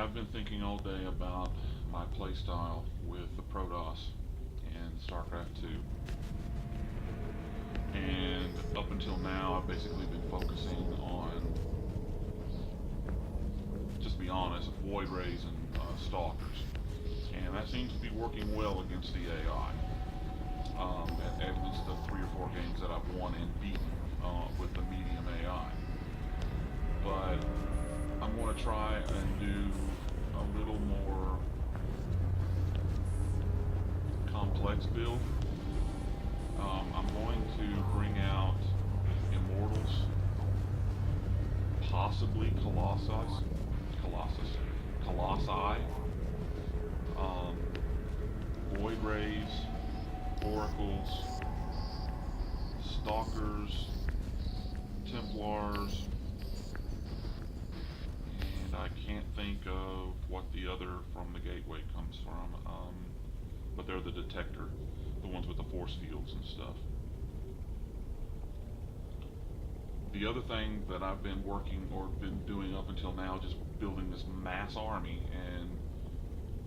I've been thinking all day about my playstyle with the Protoss and StarCraft 2. And up until now, I've basically been focusing on, just to be honest, Void Rays and Stalkers. And that seems to be working well against the AI. At least the 3 or 4 games that I've won and beaten with the medium AI. But I'm going to try and do a little more complex build. I'm going to bring out Immortals, possibly Colossi, um, Void Rays, Oracles, Stalkers, Templars, and I can't think of what the other from the Gateway comes from, but they're the detector, the ones with the force fields and stuff. The other thing that I've been working or been doing up until now, just building this mass army and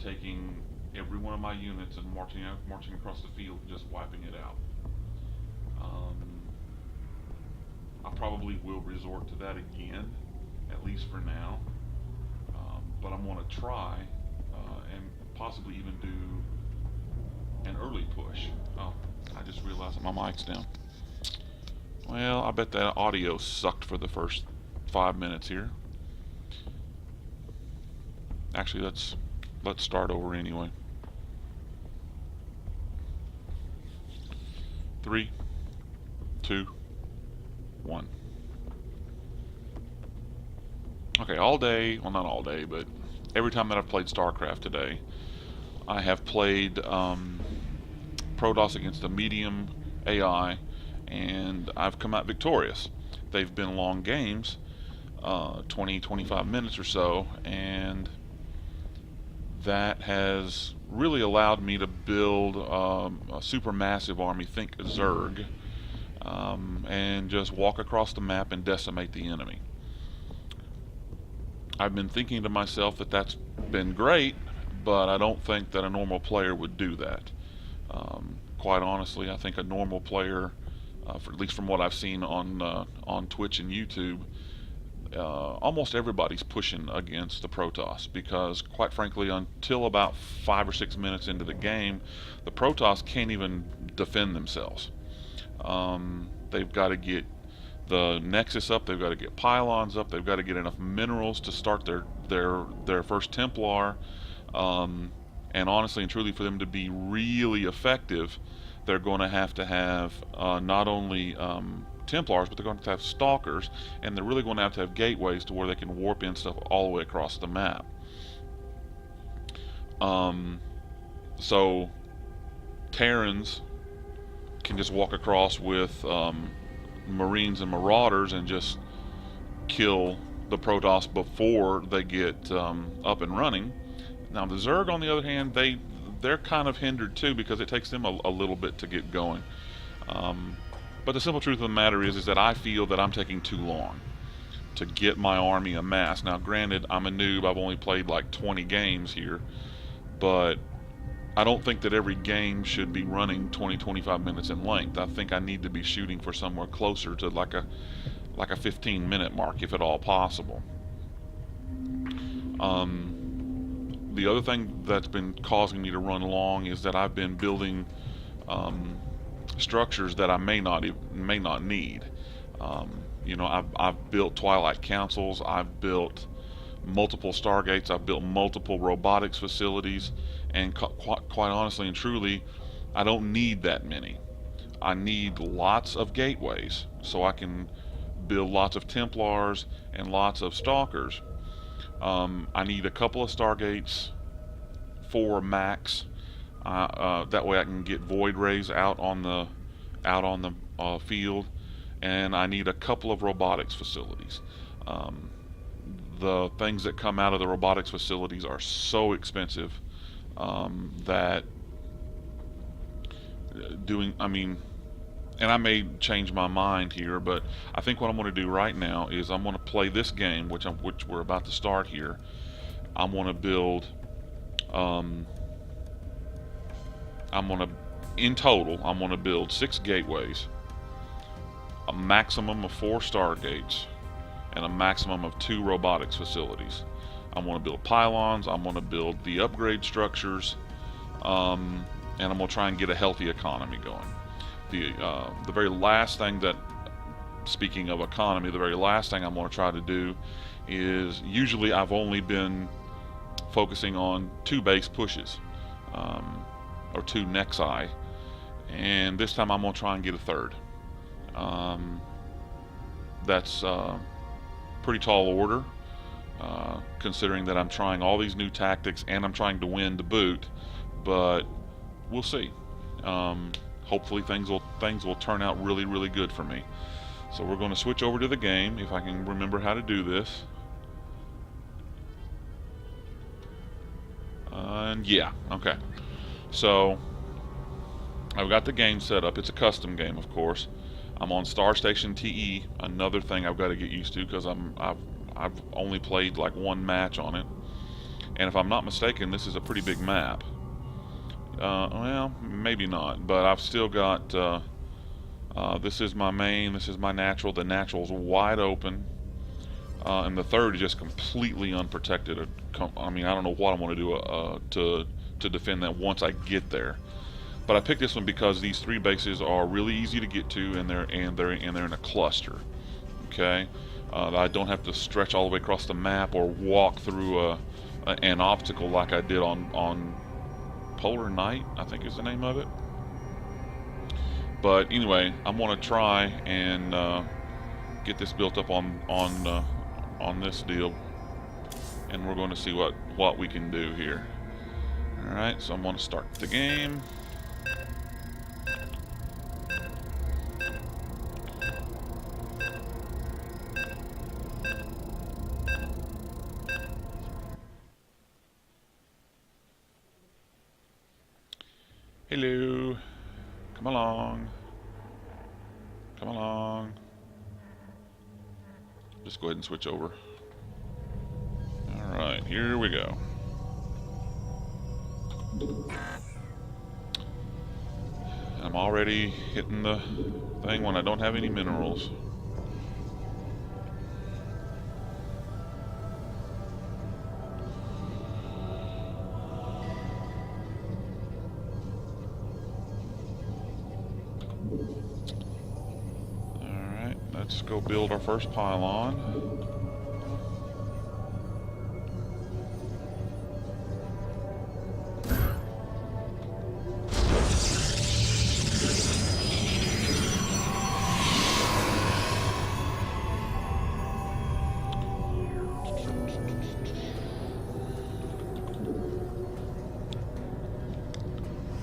taking every one of my units and marching across the field and just wiping it out. I probably will resort to that again, at least for now. But I'm going to try and possibly even do an early push. Oh, I just realized that my mic's down. Well, I bet that audio sucked for the first 5 minutes here. Actually, let's start over anyway. 3, 2, 1. Okay, all day, well not all day, but every time that I've played StarCraft today, I have played Protoss against a medium AI, and I've come out victorious. They've been long games, 20-25 minutes or so, and that has really allowed me to build a super massive army, think Zerg, and just walk across the map and decimate the enemy. I've been thinking to myself that that's been great, but I don't think that a normal player would do that. Quite honestly, I think a normal player, at least from what I've seen on Twitch and YouTube, almost everybody's pushing against the Protoss because, quite frankly, until about 5 or 6 minutes into the game, the Protoss can't even defend themselves. They've got to get the Nexus up, they've got to get pylons up, they've got to get enough minerals to start their first Templar, and honestly and truly, for them to be really effective, they're going to have not only Templars, but they're going to have Stalkers, and they're really going to have gateways to where they can warp in stuff all the way across the map. So Terrans can just walk across with Marines and Marauders and just kill the Protoss before they get up and running. Now the Zerg, on the other hand, they're kind of hindered too because it takes them a little bit to get going. But the simple truth of the matter is that I feel that I'm taking too long to get my army amassed. Now granted, I'm a noob, I've only played like 20 games here, but I don't think that every game should be running 20-25 minutes in length. I think I need to be shooting for somewhere closer to like a 15-minute mark, if at all possible. The other thing that's been causing me to run long is that I've been building structures that I may not need. I've built Twilight Councils, I've built multiple Stargates, I've built multiple robotics facilities, and quite honestly and truly, I don't need that many. I need lots of gateways so I can build lots of Templars and lots of Stalkers. I need a couple of Stargates for max. That way I can get Void Rays out on the field, and I need a couple of robotics facilities. The things that come out of the robotics facilities are so expensive that and I may change my mind here, but I think what I'm going to do right now is I'm going to play this game, which we're about to start here. I'm going to build, in total, I'm going to build 6 gateways, a maximum of 4 stargates, and a maximum of 2 robotics facilities. I'm going to build pylons, I'm going to build the upgrade structures, and I'm going to try and get a healthy economy going. The very last thing that, speaking of economy, the very last thing I'm going to try to do is, usually I've only been focusing on 2 base pushes, or 2 nexi, and this time I'm going to try and get a 3rd. That's pretty tall order, considering that I'm trying all these new tactics and I'm trying to win to boot, but we'll see. Hopefully things will turn out really, really good for me. So we're going to switch over to the game, if I can remember how to do this. And yeah, okay. So I've got the game set up. It's a custom game, of course. I'm on Star Station TE, another thing I've got to get used to, because I've only played like 1 match on it. And if I'm not mistaken, this is a pretty big map. Well, maybe not, but I've still got, this is my main, this is my natural. The natural's wide open, and the 3rd is just completely unprotected. I mean, I don't know what I'm going to do to defend that once I get there. But I picked this one because these 3 bases are really easy to get to, and they're in a cluster. Okay, I don't have to stretch all the way across the map or walk through an obstacle like I did on Polar Night, I think is the name of it. But anyway, I'm going to try and get this built up on this deal, and we're going to see what we can do here. All right, so I'm going to start the game. Hello. Come along. Come along. Just go ahead and switch over. Alright, here we go. I'm already hitting the thing when I don't have any minerals. Let's go build our first pylon.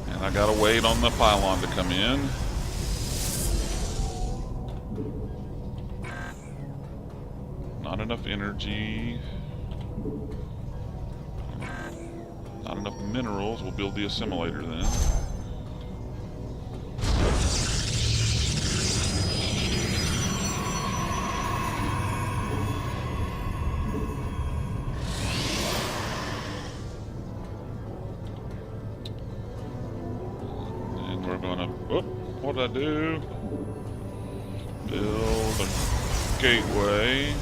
And I gotta wait on the pylon to come in. Not enough energy. Not enough minerals. We'll build the assimilator then. And we're gonna, what did I do? Build a gateway.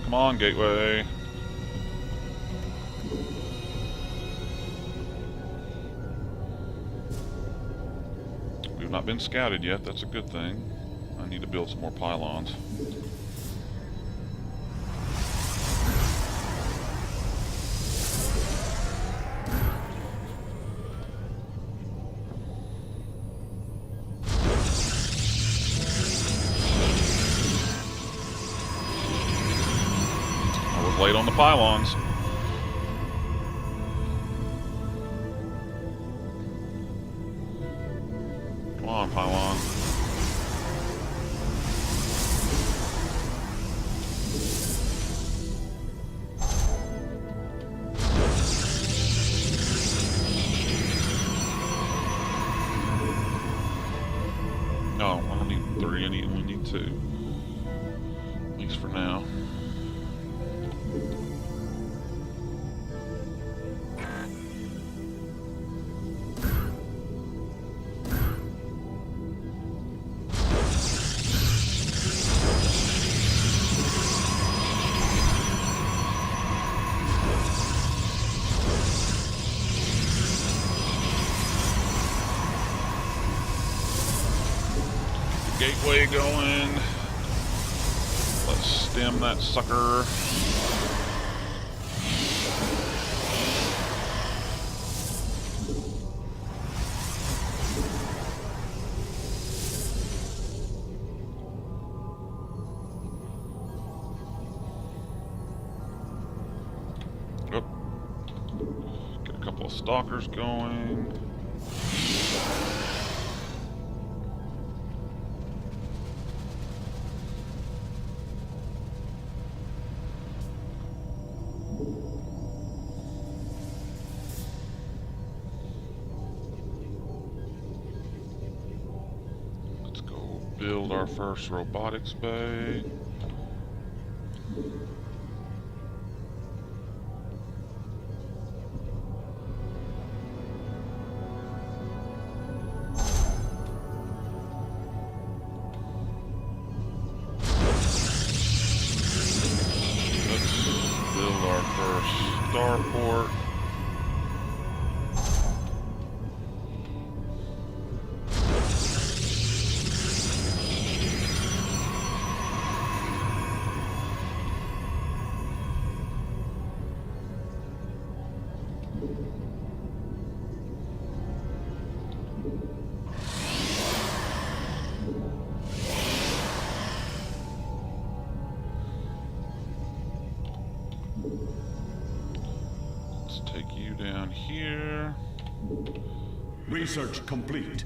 Come on, gateway. We've not been scouted yet, that's a good thing. I need to build some more pylons. late on the pylons. Come on, pylon. No, I don't need 3, I only need 2. At least for now. Gateway going. Let's stem that sucker. Oh. Get a couple of stalkers going. Build our first robotics bay. Let's build our first starport. Let's take you down here. Research complete.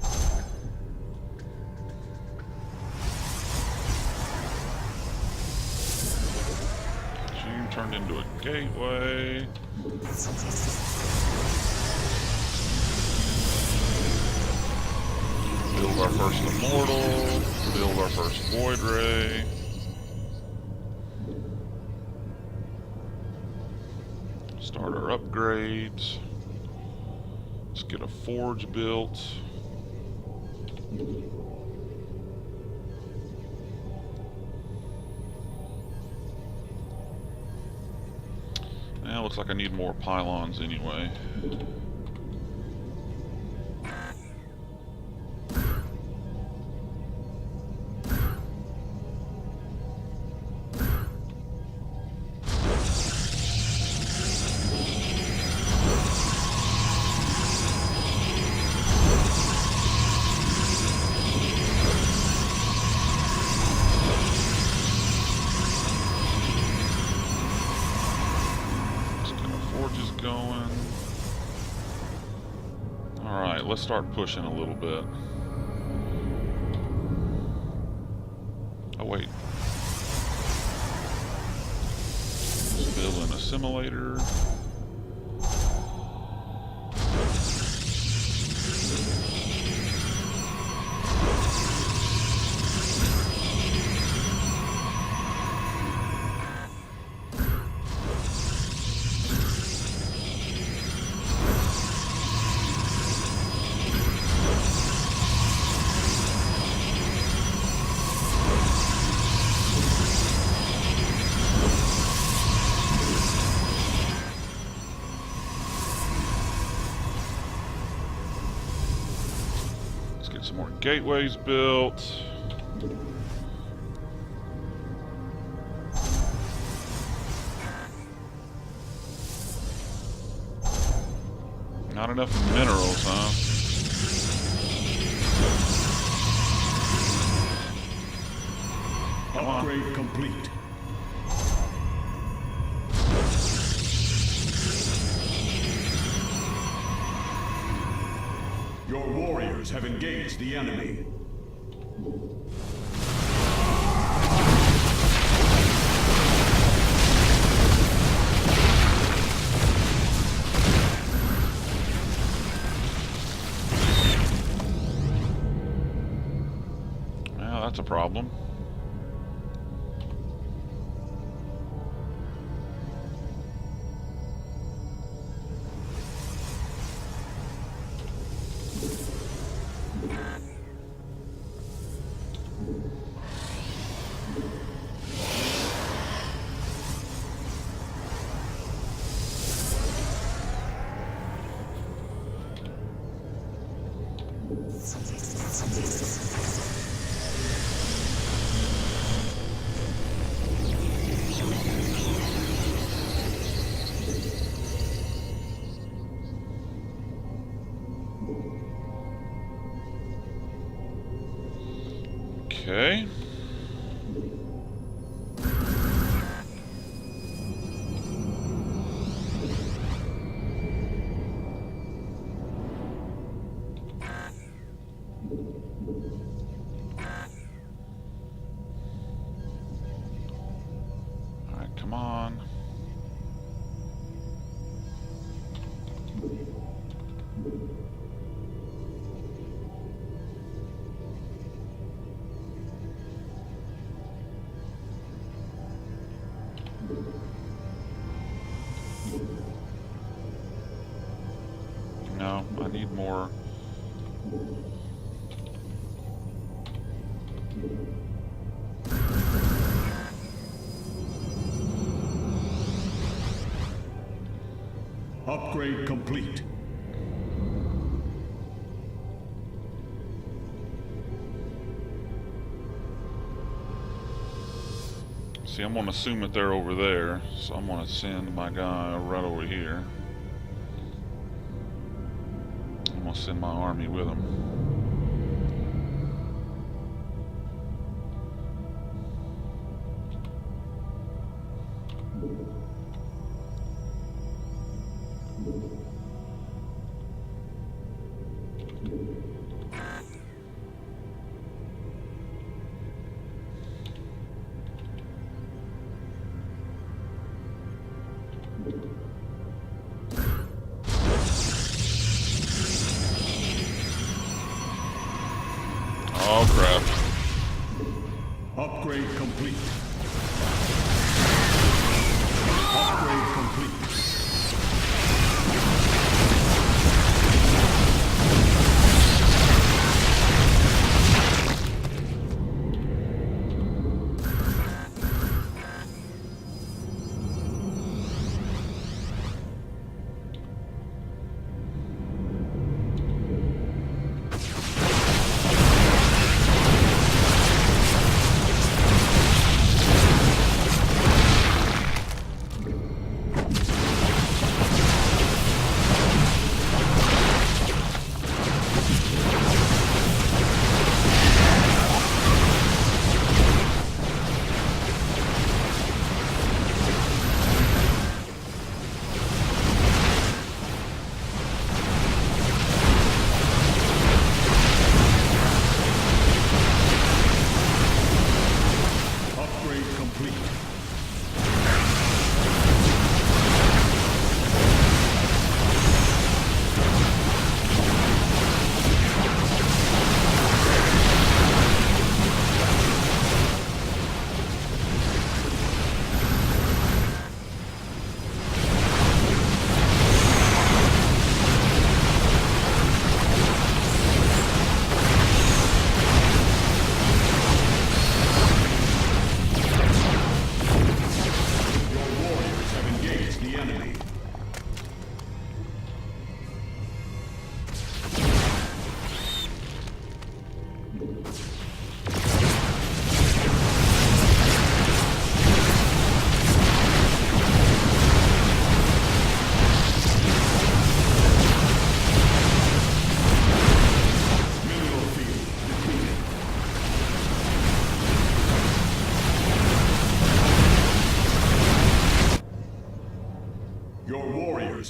Machine turned into a gateway. Build our first immortal. Build our first void ray. Start our upgrades. Let's get a forge built. Now looks like I need more pylons anyway. Going. Alright, let's start pushing a little bit. Oh, wait. Let's build an assimilator. Get some more gateways built. Not enough minerals, huh? Upgrade complete. have engaged the enemy. Well, that's a problem. Okay. All right, come on. No, I need more. Upgrade complete. See, I'm going to assume that they're over there, so I'm going to send my guy right over here. I'm going to send my army with him. Oh, crap. Upgrade complete. Upgrade complete.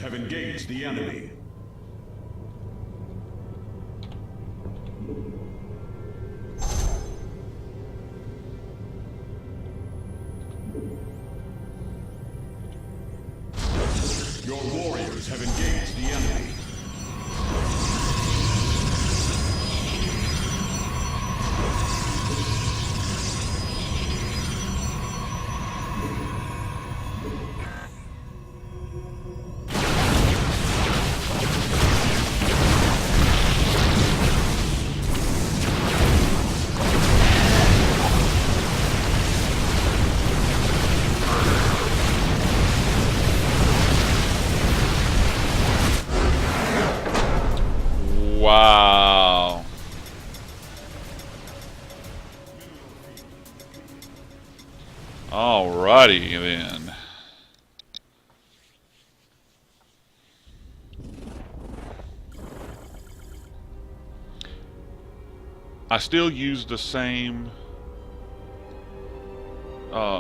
Have engaged the enemy. Your warriors have engaged the enemy. Wow. Alrighty then. I still use the same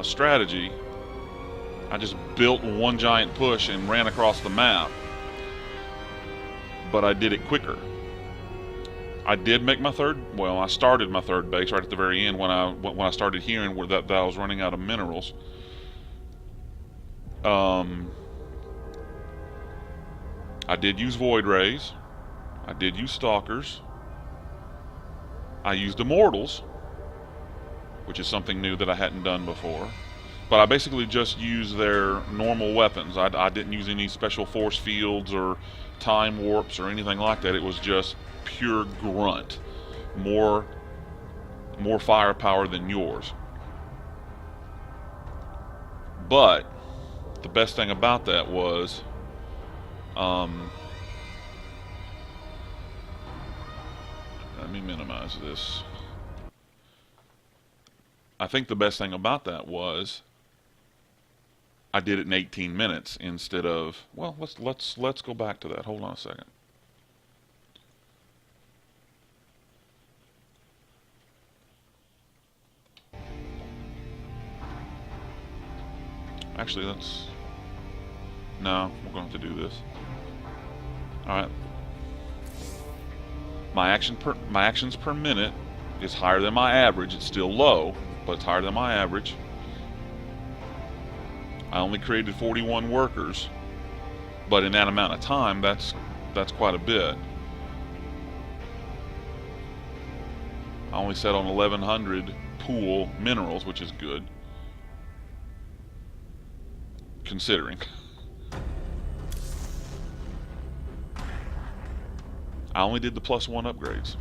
strategy. I just built one giant push and ran across the map, but I did it quicker. I did make my third. Well, I started my third base right at the very end when I started hearing that I was running out of minerals. I did use void rays. I did use stalkers. I used immortals, which is something new that I hadn't done before. But I basically just used their normal weapons. I didn't use any special force fields or time warps or anything like that. It was just pure grunt. More firepower than yours. But the best thing about that was let me minimize this. I think the best thing about that was I did it in 18 minutes instead of, well, let's go back to that. Hold on a second. Actually, no, we're going to have to do this. All right. My actions per minute is higher than my average. It's still low, but it's higher than my average. I only created 41 workers, but in that amount of time, that's quite a bit. I only set on 1,100 pool minerals, which is good, considering. I only did the +1 upgrades.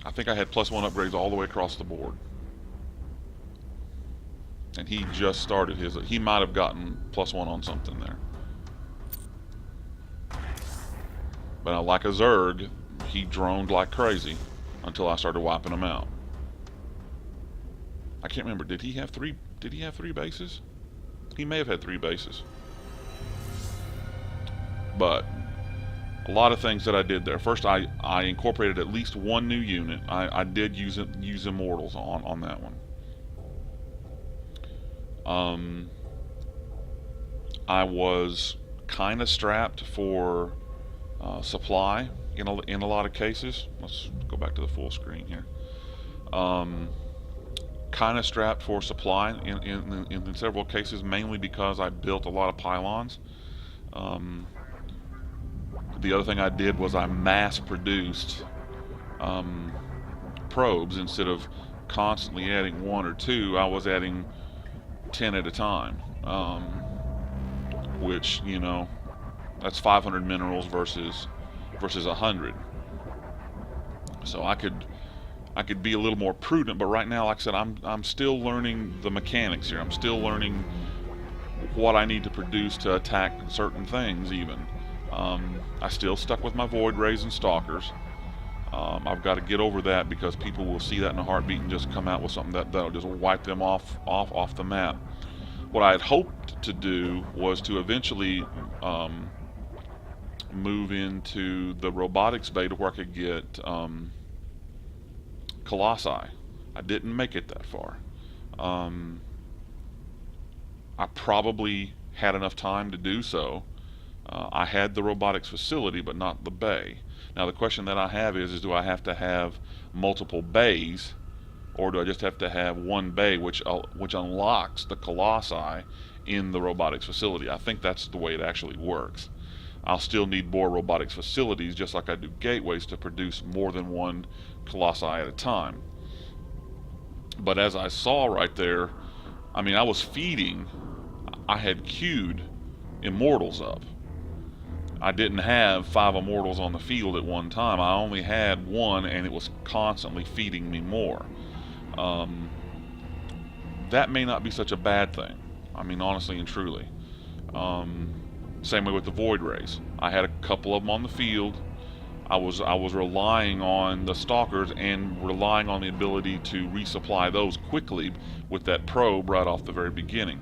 I think I had +1 upgrades all the way across the board. And he just started his. He might have gotten +1 on something there. But like a Zerg, he droned like crazy until I started wiping him out. I can't remember. Did he have three bases? He may have had 3 bases. But a lot of things that I did there. First, I incorporated at least one new unit. I did use immortals on that one. I was kind of strapped for supply in a lot of cases. Let's go back to the full screen here. Kind of strapped for supply in several cases, mainly because I built a lot of pylons. The other thing I did was I mass-produced probes. Instead of constantly adding 1 or 2, I was adding 10 at a time, which, you know, that's 500 minerals versus 100. So I could be a little more prudent, but right now, like I said, I'm still learning the mechanics here. I'm still learning what I need to produce to attack certain things even. I still stuck with my void rays and stalkers. I've got to get over that because people will see that in a heartbeat and just come out with something that'll just wipe them off the map. What I had hoped to do was to eventually move into the robotics beta where I could get Colossi. I didn't make it that far. I probably had enough time to do so. I had the robotics facility, but not the bay. Now the question that I have is do I have to have multiple bays, or do I just have to have one bay, which unlocks the colossi in the robotics facility? I think that's the way it actually works. I'll still need more robotics facilities, just like I do gateways, to produce more than one colossi at a time. But as I saw right there, I mean, I was feeding, I had queued immortals up. I didn't have 5 immortals on the field at one time. I only had 1, and it was constantly feeding me more. That may not be such a bad thing. I mean, honestly and truly. Same way with the void rays. I had a couple of them on the field. I was relying on the stalkers and relying on the ability to resupply those quickly with that probe right off the very beginning.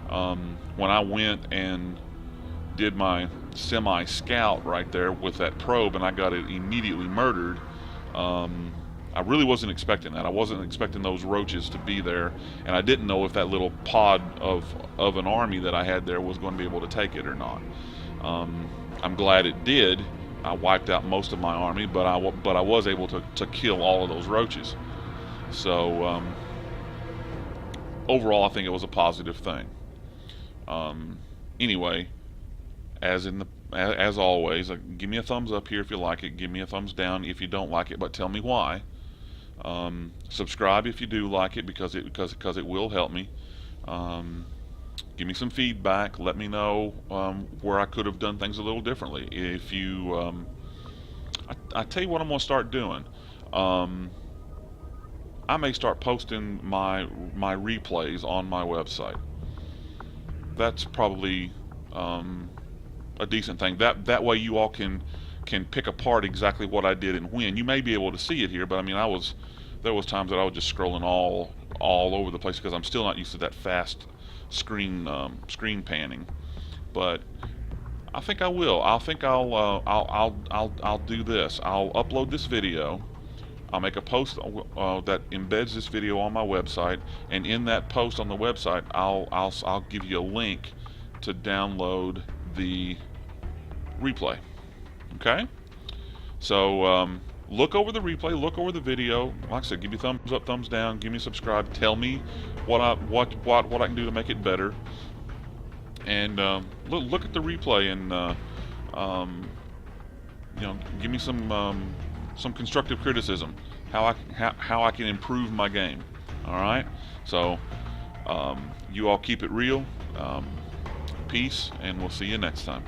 When I went and did my semi-scout right there with that probe and I got it immediately murdered, I really wasn't expecting that. I wasn't expecting those roaches to be there, and I didn't know if that little pod of an army that I had there was going to be able to take it or not. I'm glad it did. I wiped out most of my army, but I was able to kill all of those roaches. So overall, I think it was a positive thing. Anyway, as always, give me a thumbs up here if you like it. Give me a thumbs down if you don't like it, but tell me why. Subscribe if you do like it, because it will help me. Give me some feedback. Let me know where I could have done things a little differently. If you, I tell you what I'm going to start doing. I may start posting my replays on my website. That's probably a decent thing. That way you all can pick apart exactly what I did and when. You may be able to see it here, but I mean, there was times that I was just scrolling all over the place because I'm still not used to that fast screen panning. But I think I will. I think I'll do this. I'll upload this video. I'll make a post that embeds this video on my website, and in that post on the website, I'll give you a link to download the replay. Okay? So look over the replay, look over the video. Like I said, give me thumbs up, thumbs down, give me a subscribe. Tell me what I can do to make it better. And look at the replay and give me some constructive criticism. How I can improve my game. All right. So you all keep it real. Peace, and we'll see you next time.